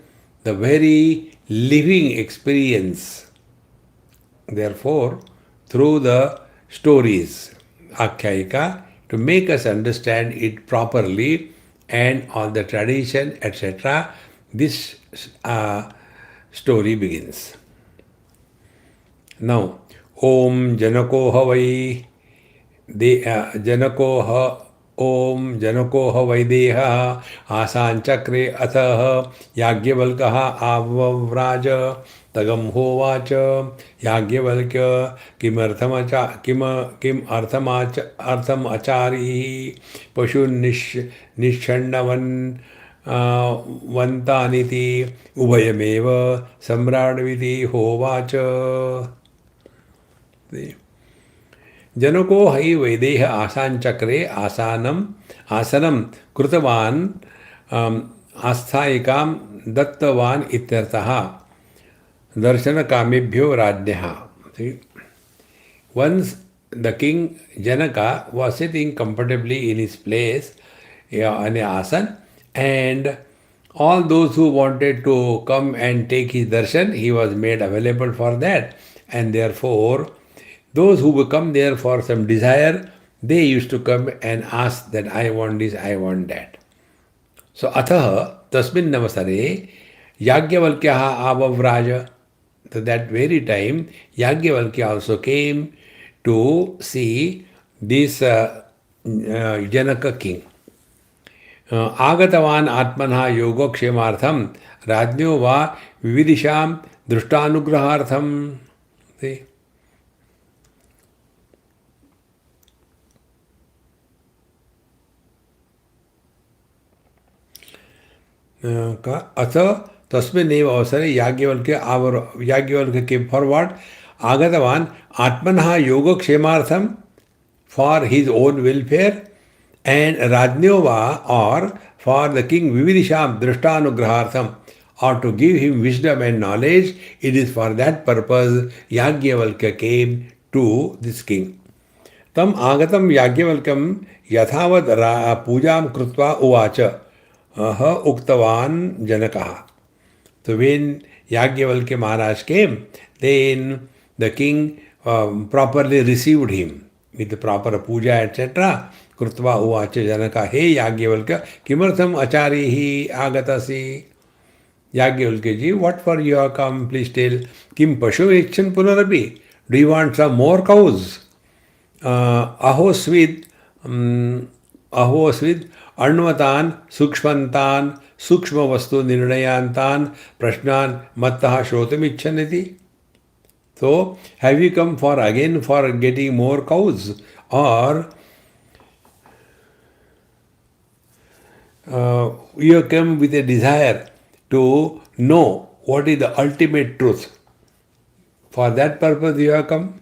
the very living experience, therefore through the stories आख्यायिका to make us understand it properly and on the tradition, etc., this story begins. Now, Om Janako Havai Janako Ha Om Janako Havaideha Asan Chakre Atha Yagyavalkaha Avavraj Tagam Hovacha Yagyavalkya Kim Artham Achari Pashun Nishandavan Vantaniti Ubhayameva Samradviti Hovacha. Janako hai Vaideha Asan Chakre Asanam Krutavan Asthayikam Dattavan Ityartaha Darshana Kamebhyo Rajnyaha. See, once the king Janaka was sitting comfortably in his place on a asan, and all those who wanted to come and take his darshan, he was made available for that, and therefore those who would come there for some desire, they used to come and ask that I want this, I want that. So atha tasmin navasare Yagyavalkyaha avavraja. So that very time Yagyavalkya also came to see this Janaka king. Agatavan atmanha yoga kshemartham rajnyo va vividisham drushtanugrahartham. See? अथ तस्मिन्नेव अवसरे Yajnavalkya came forward आगतवान आत्मनः योगक्षेमार्थम for his own welfare and Rajnyova or for the king Vividisham Drishtanugrahartham or to give him wisdom and knowledge. It is for that purpose Yagyavalkya came to this king. Tam agatam Yagyavalkyam yathavad pujam krutva uvacha uktavan janakaha. So when Yagyavalkya Maharaj came, then the king properly received him with the proper puja, etc. Krutva uvacha janaka, hey Yagyavalkya, kimartham acharihi agatasi. Yagyavalkya ji, what for you have come? Please tell. Kim pashu ichan punarapi? Do you want some more cows? Ahosvid Arnvatan Sukshmantan Sukshma Vastu Nirnayantan Prashnan Mattaha Shrotamichaniti. So, have you come for getting more cows? Or you have come with a desire to know what is the ultimate truth? For that purpose you have come?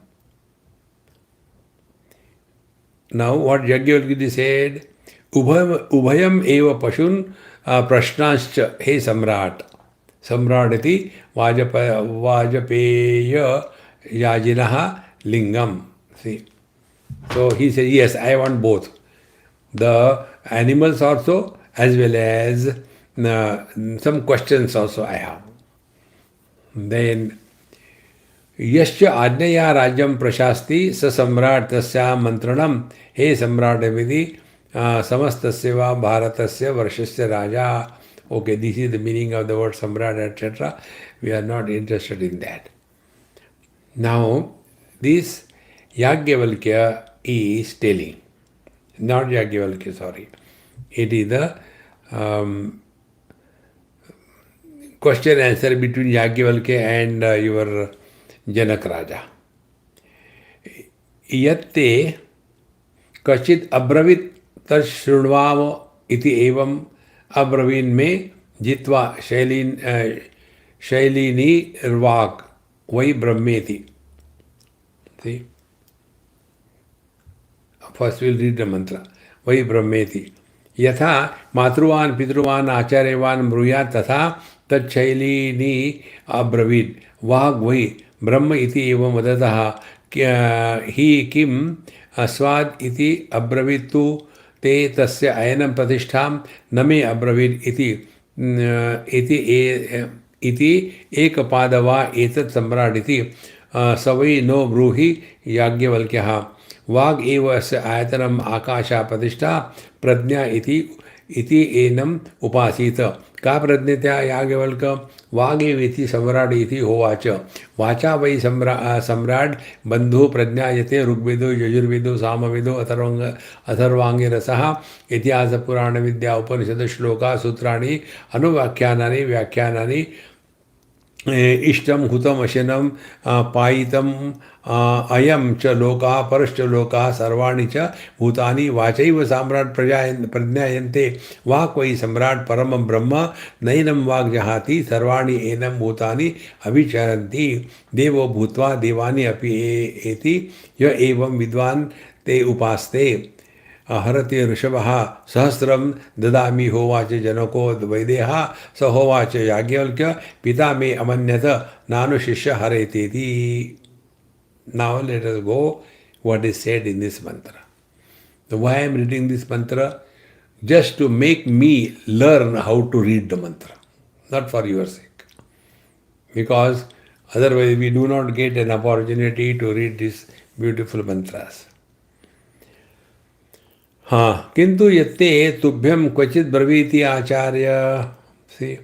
Now, what Yagyavalkya said, Ubhayam eva pashun prashnascha, he samrat. Samradati Vajapeya Yajinaha Lingam. See. So he said, yes, I want both. The animals also, as well as some questions also I have. Then Yascha Ajnaya Rajyam Prashasti Sa Samrat Tasya Mantranam He Samrat Vidhi Samastasya Va Bharatasya Varshasya Raja. Okay, this is the meaning of the word Samrat, etc. We are not interested in that. Now, this Yagyavalkya is telling, not Yagyavalkya, sorry. It is the question answer between Yagyavalkya and your Janak Raja. Yatte kachit abravit tashrunvam iti evam अब्रवीन में जित्वा शैलिनी वाक् वही ब्रह्मेति. See? First we'll read the mantra. वही ब्रह्मेति. यथा मातृवान पितृवान आचार्यवान ब्रूयात् तथा तच्छैलिनी अब्रवीत्. वाग् वही ब्रह्म इति एवं वदतः हि किम् अस्वाद् इति अब्रवीत्तु ते तस्य अयनं प्रतिष्ठां न मे अब्रवीत् इति एकपादवा एतत् सम्राट् इति स वै नो ब्रूहि याज्ञवल्क्यः. वाग् एव अस्य आयतनम् आकाशा प्रतिष्ठा प्रज्ञा इति एनम् उपासीत. का प्रज्ञतया याज्ञवल्क? वागेव इति सम्राट् इति होवाच. वाचा वै सम्राट् बन्धु प्रज्ञायते ऋग्वेदो यजुर्वेदो सामवेदो अथर्वाङ्गिरसः इतिहास पुराण विद्या उपनिषद श्लोका सूत्राणि अनुव्याख्यानानि व्याख्यानानि इष्टम हुतम अशनम पायितम अयम च लोका परश्च लोका सर्वाणि च भूतानि वाचैव सम्राट् प्रज्ञायन्ते. वाक् वै सम्राट् परमं ब्रह्म नैनं वाक् जहाति सर्वाणि एनं भूतानि अभिचरन्ति. देवो भूत्वा देवानि अपि एति य एवं विद्वान् ते उपास्ते. हरति ऋषभः सहस्रं ददामि होवाच जनको वैदेहा स होवाच याज्ञवल्क्य पिता मे अमन्यत नानुशिष्य हरेतीति. Now let us go what is said in this mantra. So why I am reading this mantra? Just to make me learn how to read the mantra, not for your sake. Because otherwise we do not get an opportunity to read these beautiful mantras. हाँ किंतु यत्ते तुभ्यम क्वचित ब्रवीति आचार्य. See,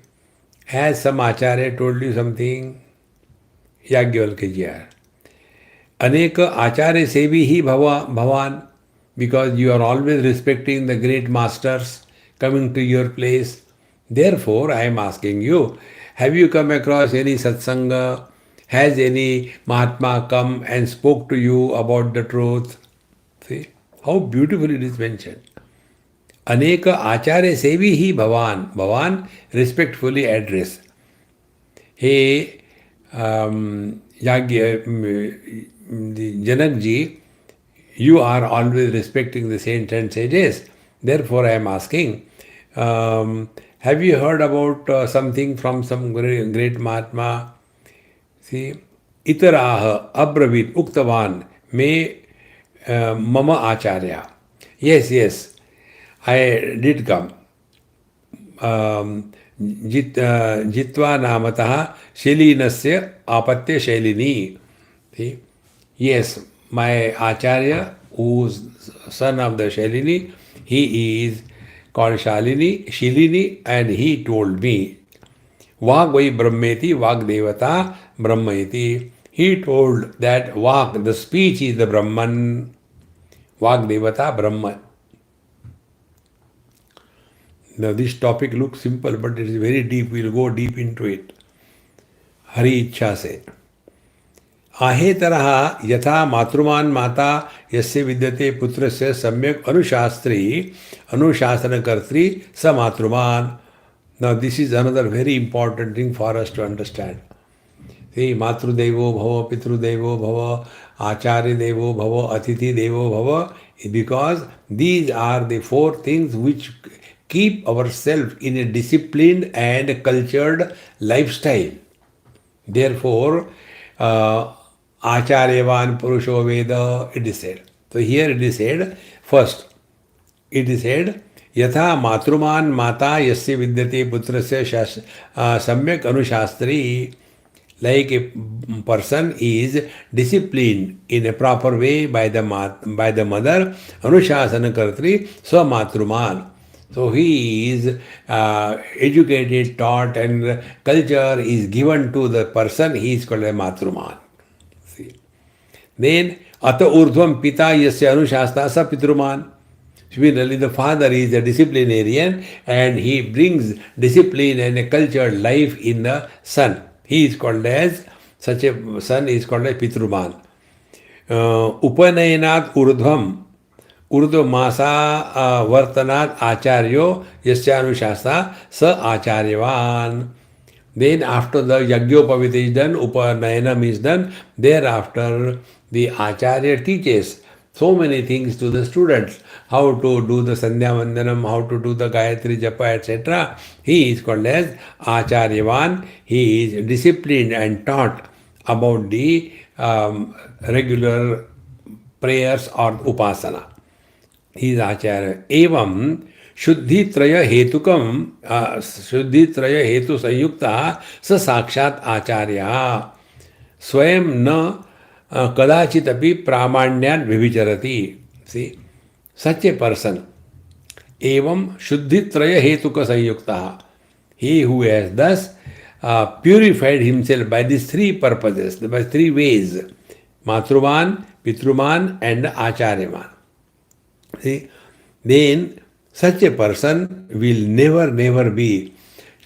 has some acharya told you something? Yajnavalkya ji are. अनेक आचार्य सेवी ही भवान, because you are always respecting the great masters coming to your place. Therefore, I am asking you, have you come across any satsanga? Has any Mahatma come and spoke to you about the truth? See, how beautifully it is mentioned. Aneka acharya sevi hi bhavan. Bhavan respectfully address. Hey, Janak ji, you are always respecting the saints and sages. Therefore, I am asking, have you heard about something from some great Mahatma? See, itaraha abravit uktavan me mama acharya. Yes, I did come. Jitva namataha Shalinasya apatya Shalini. See? Yes, my acharya, who's son of the Shalini, he is called Shilini, and he told me, Vag vai Brahmeti, Vag Devata Brahmaiti. He told that Vag, the speech is the Brahman, Vag Devata Brahman. Now this topic looks simple, but it is very deep. We will go deep into it. Hari Ichha se. आहे तरह यथा मातृमान माता यस्य विद्यते पुत्रस्य सम्यक अनुशासनकर्त्री स मातृमान. Now this is another very important thing for us to understand. See, Matrudevo Bhava, Pitrudevo Bhava, Acharya Devo Bhava, Atithi Devo Bhava, because these are the four things which keep ourselves in a disciplined and cultured lifestyle. Therefore, Acharyavan Purusho Veda, it is said. So here it is said, first, it is said, Yatha Matruman Mata Yasya Vidyate Putrasya Samyak Anushastri. Like a person is disciplined in a proper way by the mother, Anushasana Kartri, so Matruman. So he is educated, taught, and culture is given to the person, he is called a Matruman. See. Then, Ata Urdhvam Pita Yasya Anushasta Sa Pitruman. Similarly, the father is a disciplinarian and he brings discipline and a cultured life in the son. He is called as, such a son is called as Pitruman. Upanayanat Urdhvam. ऊर्ध्वमासा वर्तनात् आचार्यो यस्यानुशासा sa acharyavan. Then after the Yagyopavita is done, Upanayanam is done, thereafter the Acharya teaches so many things to the students. How to do the Sandhya Vandanam, how to do the Gayatri Japa, etc. He is called as Acharyavan. He is disciplined and taught about the regular prayers or upasana. He is Acharya. Evam शुद्धि त्रय हेतुकम शुद्धि त्रय हेतु संयुक्त स साक्षात आचार्य स्वयं न कदाचित अपि प्रामाण्यात् विविचरति. सी सच ए पर्सन एवं शुद्धि त्रय हेतुक संयुक्त he who has thus purified himself by these three purposes, by three ways, matruman, pitruman and acharyaman. See, then such a person will never be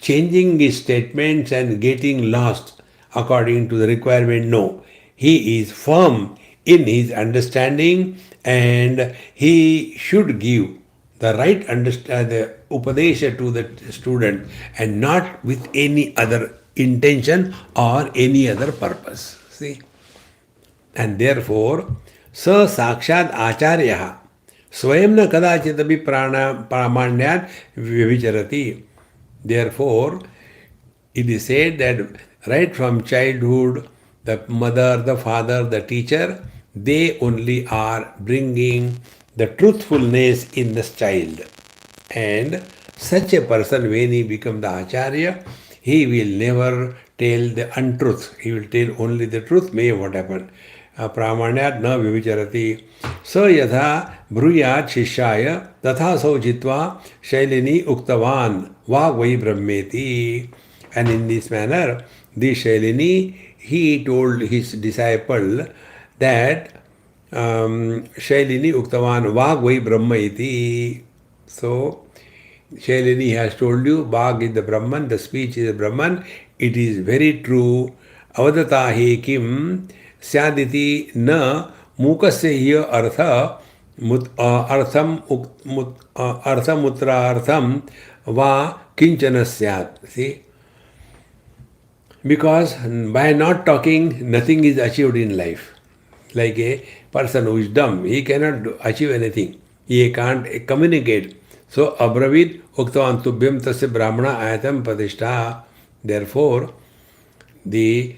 changing his statements and getting lost according to the requirement. No, he is firm in his understanding and he should give the right the upadesha to the student and not with any other intention or any other purpose. See? And therefore, sa sakshat acharya स्वयं न कदाचित भी प्रामाण्यात् विविचरति. Therefore, it is said that right from childhood, the mother, the father, the teacher, they only are bringing the truthfulness in the child. And such a person, when he becomes the acharya, he will never tell the untruth. He will tell only the truth, may what happened. प्रामाण्यात् न विविचरति. स यथा ब्रूयात् शिष्याय तथा सौ जित्वा शैलिनी उक्तवान् वाग् वै ब्रह्मेति. And in this manner, the Shailini, he told his disciple that Shailini uktavan vag vai brahma iti. So, Shailini has told you, Vag is the Brahman, the speech is the Brahman. It is very true. Avadata he kim syaditi na mukasya hiya artha arthamutra artham va kinchana syat. See? Because by not talking, nothing is achieved in life. Like a person who is dumb, he cannot achieve anything. He can't communicate. So, abravit uktavan tubhyam tasya brahmana ayatam padishta. Therefore, the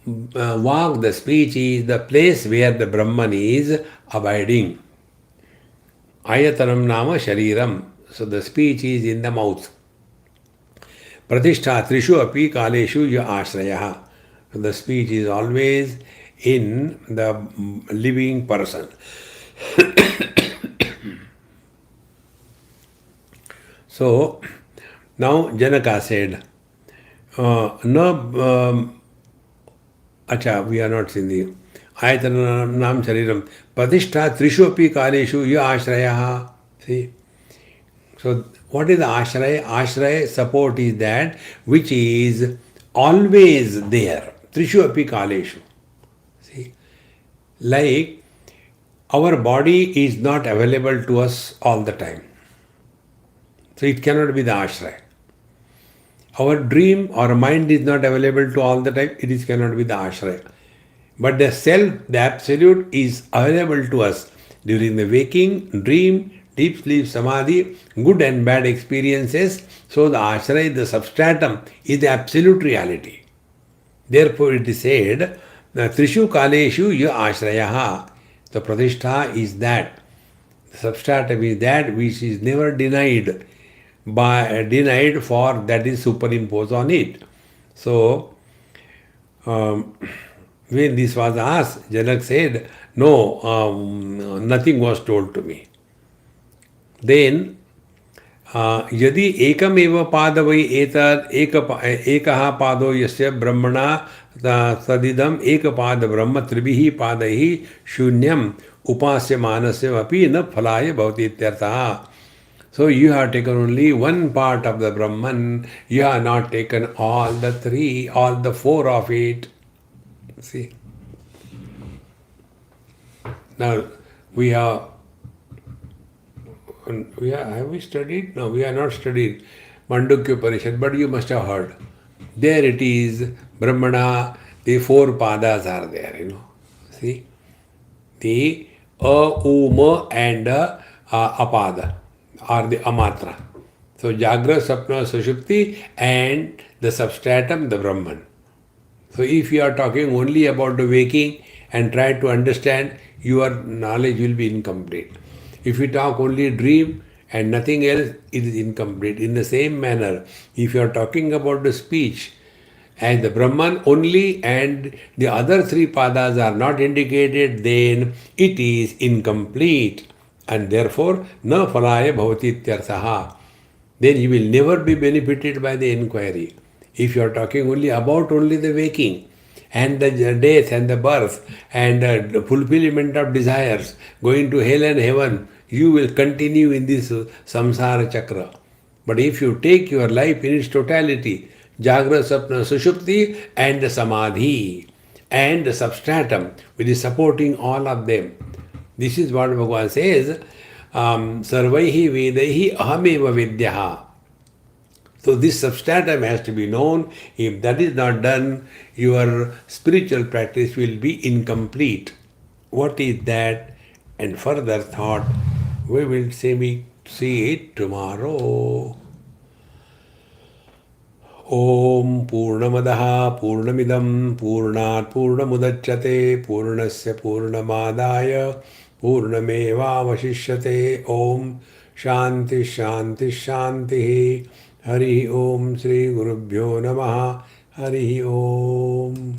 vag, the speech, is the place where the Brahman is abiding. Ayatanam nama shariram. So, the speech is in the mouth. Pratishtha trishu api kaleshu ya ashraya. The speech is always in the living person. So, now Janaka said, Acha, we are not seeing the Ayatanam Shariram. Pratishtha trishu api kaleshu ya ashraya. See? So, what is the ashraya? Ashraya support is that which is always there. Trishu api kaleshu. See? Like, our body is not available to us all the time. So, it cannot be the ashraya. Our dream or mind is not available to all the time. It cannot be the ashraya. But the self, the absolute, is available to us during the waking, dream, deep sleep, samadhi, good and bad experiences. So the ashraya, the substratum, is the absolute reality. Therefore it is said, Trishu kaleshu ya ashrayaha. The pratishtha is that. The substratum is that which is never denied for that is superimposed on it. So, when this was asked, Janak said, no, nothing was told to me. Then, यदि एकमेव पाद वै एतद् एकः पादो यस्य ब्रह्मणा तदिदम् एकपाद ब्रह्म त्रिभिः पादैः शून्यम् उपास्यमानस्य अपि न फलाय भवति इत्यर्थः. So you have taken only one part of the Brahman, you have not taken all the three, all the four of it. See? Now we have have we studied? No, we have not studied Mandukya Upanishad, but you must have heard. There it is, Brahmana, the four padas are there, See? The uma and apada are the amatra. So Jagra, Sapna, Sushupti and the substratum, the Brahman. So if you are talking only about the waking and try to understand, your knowledge will be incomplete. If you talk only dream and nothing else, it is incomplete. In the same manner, if you are talking about the speech and the Brahman only and the other three padas are not indicated, then it is incomplete. And therefore, na phalaya bhavati ityarthaha. Then you will never be benefited by the inquiry. If you are talking only about only the waking and the death and the birth and the fulfillment of desires, going to hell and heaven, you will continue in this samsara chakra. But if you take your life in its totality, Jagra, Sapna, Sushupti and the Samadhi and the substratum, which is supporting all of them. This is what Bhagavan says, Sarvaihi Vedaihi Ahameva Vidyaha. So this substratum has to be known. If that is not done, your spiritual practice will be incomplete. What is that? And further thought, we will see it tomorrow. Om Purnamadaha Purnamidam Purnat Purnamudachyate Purnasya Purnamadaya Purnameva Vashishyate. Om Shanti Shanti Shanti. Hari Om Sri Gurubhyo Namaha. Hari Om.